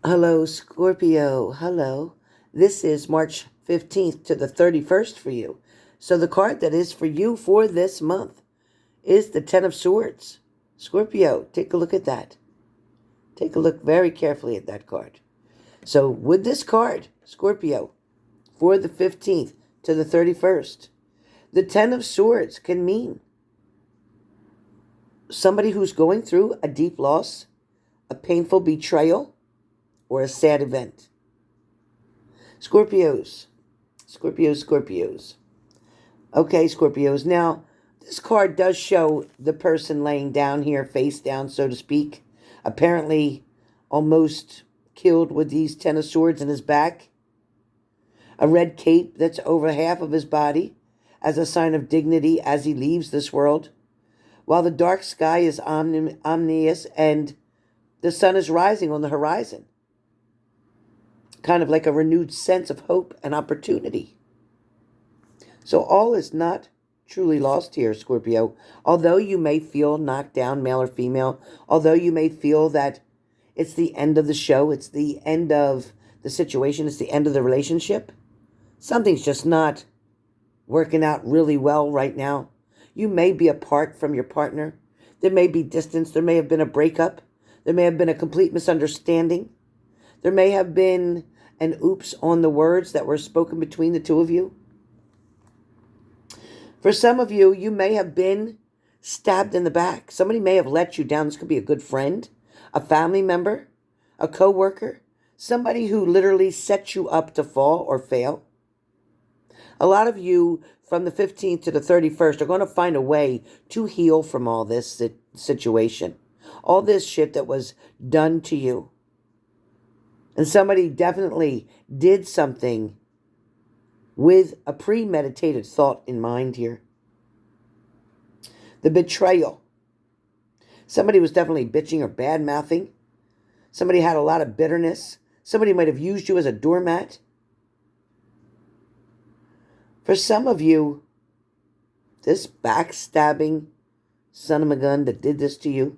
Hello, Scorpio. Hello. This is March 15th to the 31st for you. So the card that is for you for this month is the Ten of Swords. Scorpio, take a look at that. Take a look very carefully at that card. So with this card, Scorpio, for the 15th to the 31st, the Ten of Swords can mean somebody who's going through a deep loss, a painful betrayal, or a sad event. Scorpios. Scorpios. Okay, Scorpios. Now, this card does show the person laying down here, face down, so to speak. Apparently, almost killed with these Ten of Swords in his back. A red cape that's over half of his body as a sign of dignity as he leaves this world. While the dark sky is ominous and the sun is rising on the horizon. Kind of like a renewed sense of hope and opportunity. So all is not truly lost here, Scorpio. Although you may feel knocked down, male or female, although you may feel that it's the end of the show, it's the end of the situation, it's the end of the relationship, something's just not working out really well right now. You may be apart from your partner. There may be distance. There may have been a breakup. There may have been a complete misunderstanding. There may have been an oops on the words that were spoken between the two of you. For some of you, you may have been stabbed in the back. Somebody may have let you down. This could be a good friend, a family member, a co-worker, somebody who literally set you up to fall or fail. A lot of you from the 15th to the 31st are going to find a way to heal from all this situation, all this shit that was done to you. And somebody definitely did something with a premeditated thought in mind here. The betrayal. Somebody was definitely bitching or bad-mouthing. Somebody had a lot of bitterness. Somebody might have used you as a doormat. For some of you, this backstabbing son of a gun that did this to you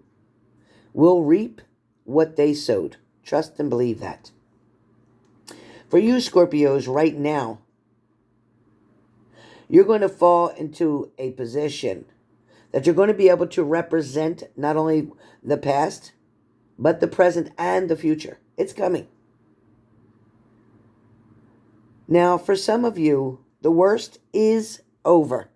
will reap what they sowed. Trust and believe that. For you, Scorpios, right now, you're going to fall into a position that you're going to be able to represent not only the past, but the present and the future. It's coming. Now, for some of you, the worst is over.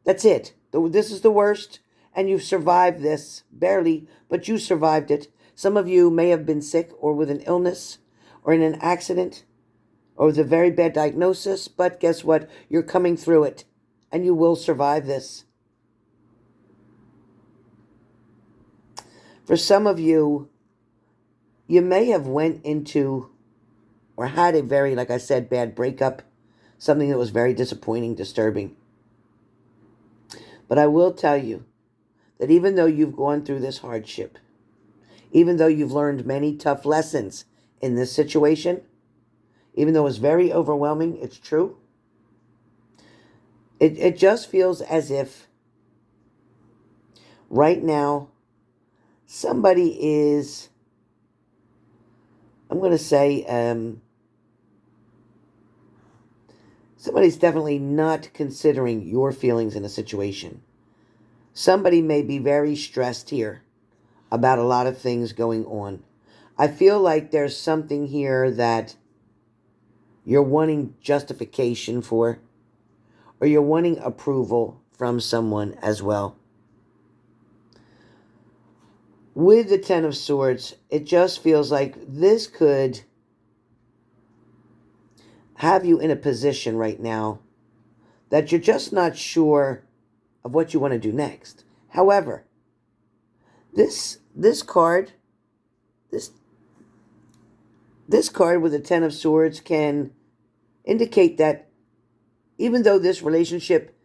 That's it. This is the worst, and you've survived this. Barely, but you survived it. Some of you may have been sick or with an illness or in an accident or with a very bad diagnosis, but guess what? You're coming through it, and you will survive this. For some of you, you may have went into or had a very, like I said, bad breakup, something that was very disappointing, disturbing. But I will tell you that even though you've gone through this hardship, even though you've learned many tough lessons in this situation, even though it's very overwhelming, it's true. It just feels as if right now somebody is, I'm going to say, somebody's definitely not considering your feelings in a situation. Somebody may be very stressed here about a lot of things going on. I feel like there's something here that you're wanting justification for, or you're wanting approval from someone as well. With the Ten of Swords, it just feels like this could have you in a position right now that you're just not sure of what you want to do next. However, this card with the Ten of Swords can indicate that even though this relationship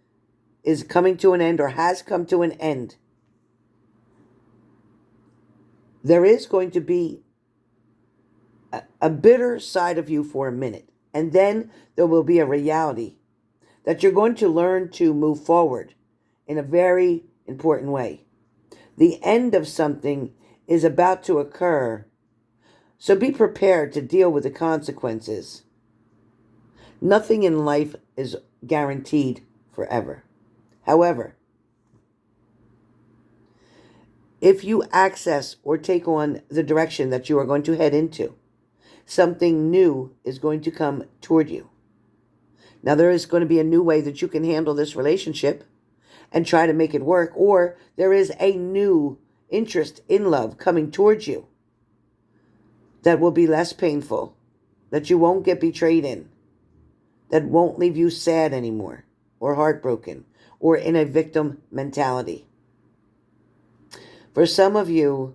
is coming to an end or has come to an end, there is going to be a bitter side of you for a minute. And then there will be a reality that you're going to learn to move forward in a very important way. The end of something is about to occur So be prepared to deal with the consequences. Nothing in life is guaranteed forever. However, if you access or take on the direction that you are going to head into, something new is going to come toward you. Now, there is going to be a new way that you can handle this relationship and try to make it work, or there is a new interest in love coming towards you that will be less painful, that you won't get betrayed in, that won't leave you sad anymore, or heartbroken, or in a victim mentality. For some of you,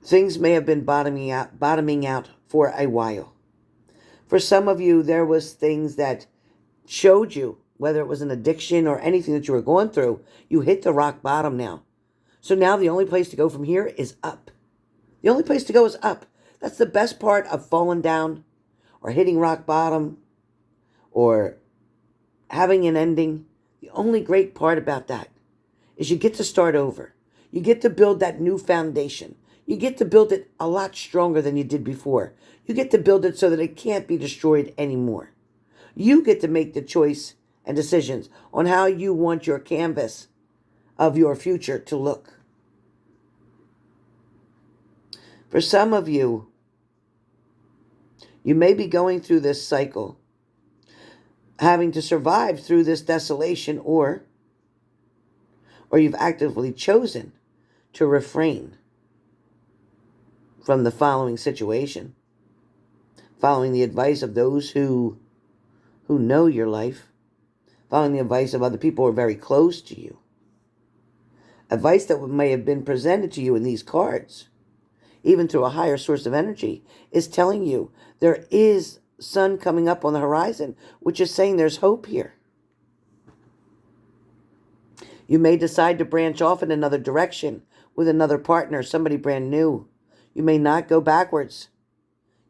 things may have been bottoming out for a while. For some of you, there was things that showed you, whether it was an addiction or anything that you were going through, you hit the rock bottom now. So now the only place to go from here is up. The only place to go is up. That's the best part of falling down or hitting rock bottom or having an ending. The only great part about that is you get to start over. You get to build that new foundation. You get to build it a lot stronger than you did before. You get to build it so that it can't be destroyed anymore. You get to make the choice and decisions on how you want your canvas of your future to look. For some of you, you may be going through this cycle, having to survive through this desolation, or you've actively chosen to refrain from the following situation, following the advice of those who know your life, following the advice of other people who are very close to you, advice that may have been presented to you in these cards, even through a higher source of energy, is telling you there is sun coming up on the horizon, which is saying there's hope here. You may decide to branch off in another direction with another partner, somebody brand new. You may not go backwards.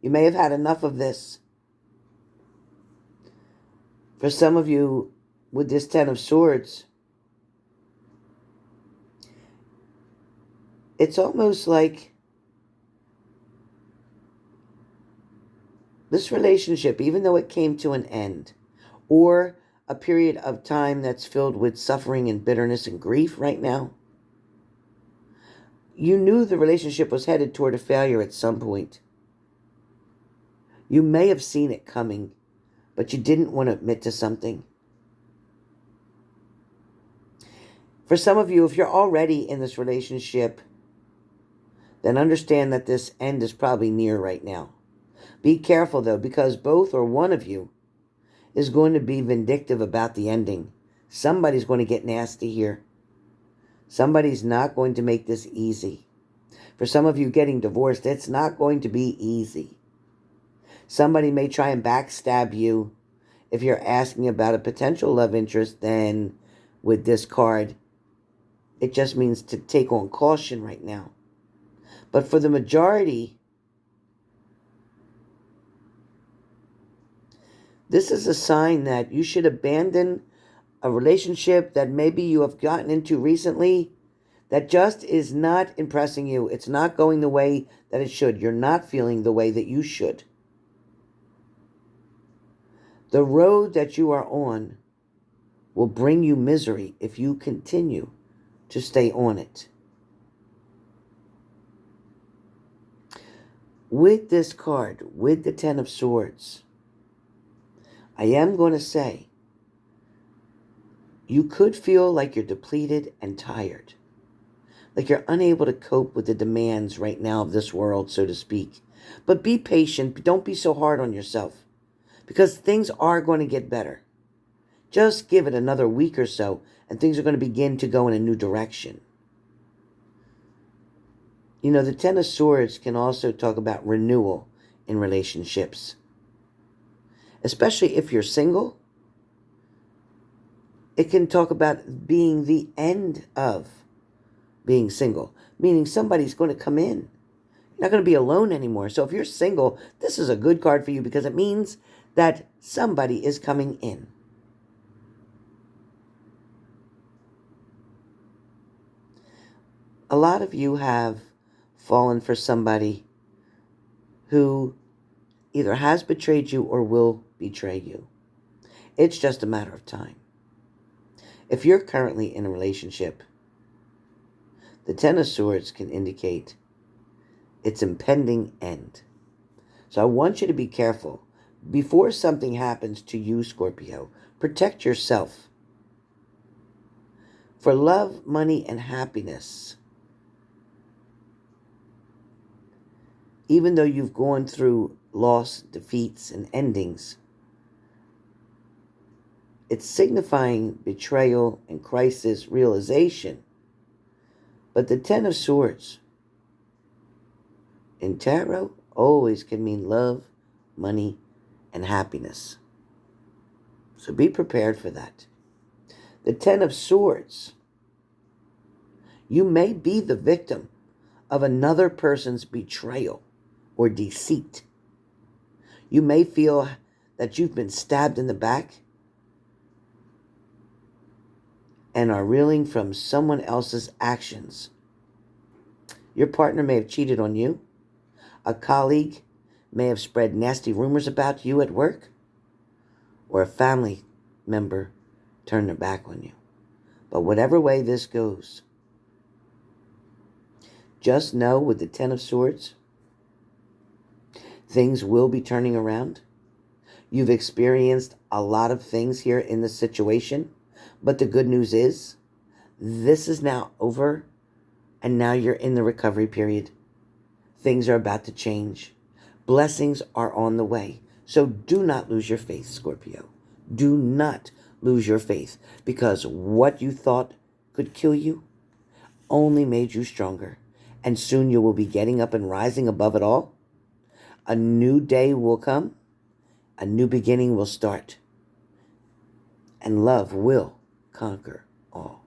You may have had enough of this. For some of you, with this Ten of Swords, it's almost like this relationship, even though it came to an end, or a period of time that's filled with suffering and bitterness and grief right now, you knew the relationship was headed toward a failure at some point. You may have seen it coming, but you didn't want to admit to something. For some of you, if you're already in this relationship, then understand that this end is probably near right now. Be careful, though, because both or one of you is going to be vindictive about the ending. Somebody's going to get nasty here. Somebody's not going to make this easy. For some of you getting divorced, it's not going to be easy. Somebody may try and backstab you. If you're asking about a potential love interest, then with this card, it just means to take on caution right now. But for the majority, this is a sign that you should abandon a relationship that maybe you have gotten into recently that just is not impressing you. It's not going the way that it should. You're not feeling the way that you should. The road that you are on will bring you misery if you continue to stay on it. With this card, with the Ten of Swords, I am going to say, you could feel like you're depleted and tired, like you're unable to cope with the demands right now of this world, so to speak. But be patient. Don't be so hard on yourself, because things are going to get better. Just give it another week or so, and things are going to begin to go in a new direction. You know, the Ten of Swords can also talk about renewal in relationships. Especially if you're single, it can talk about being the end of being single, meaning somebody's going to come in. You're not going to be alone anymore. So if you're single, this is a good card for you because it means that somebody is coming in. A lot of you have fallen for somebody who either has betrayed you or will betray you. It's just a matter of time. If you're currently in a relationship, the Ten of Swords can indicate its impending end. So I want you to be careful. Before something happens to you, Scorpio, protect yourself. For love, money, and happiness, even though you've gone through loss, defeats, and endings, it's signifying betrayal and crisis realization. But the Ten of Swords in tarot always can mean love, money, and happiness. So be prepared for that. The Ten of Swords, you may be the victim of another person's betrayal or deceit. You may feel that you've been stabbed in the back and are reeling from someone else's actions. Your partner may have cheated on you. A colleague may have spread nasty rumors about you at work. Or a family member turned their back on you. But whatever way this goes, just know with the Ten of Swords, things will be turning around. You've experienced a lot of things here in this situation, but the good news is this is now over, and now you're in the recovery period. Things are about to change. Blessings are on the way. So do not lose your faith, Scorpio. Do not lose your faith, because what you thought could kill you only made you stronger. And soon you will be getting up and rising above it all. A new day will come. A new beginning will start. And love will conquer all.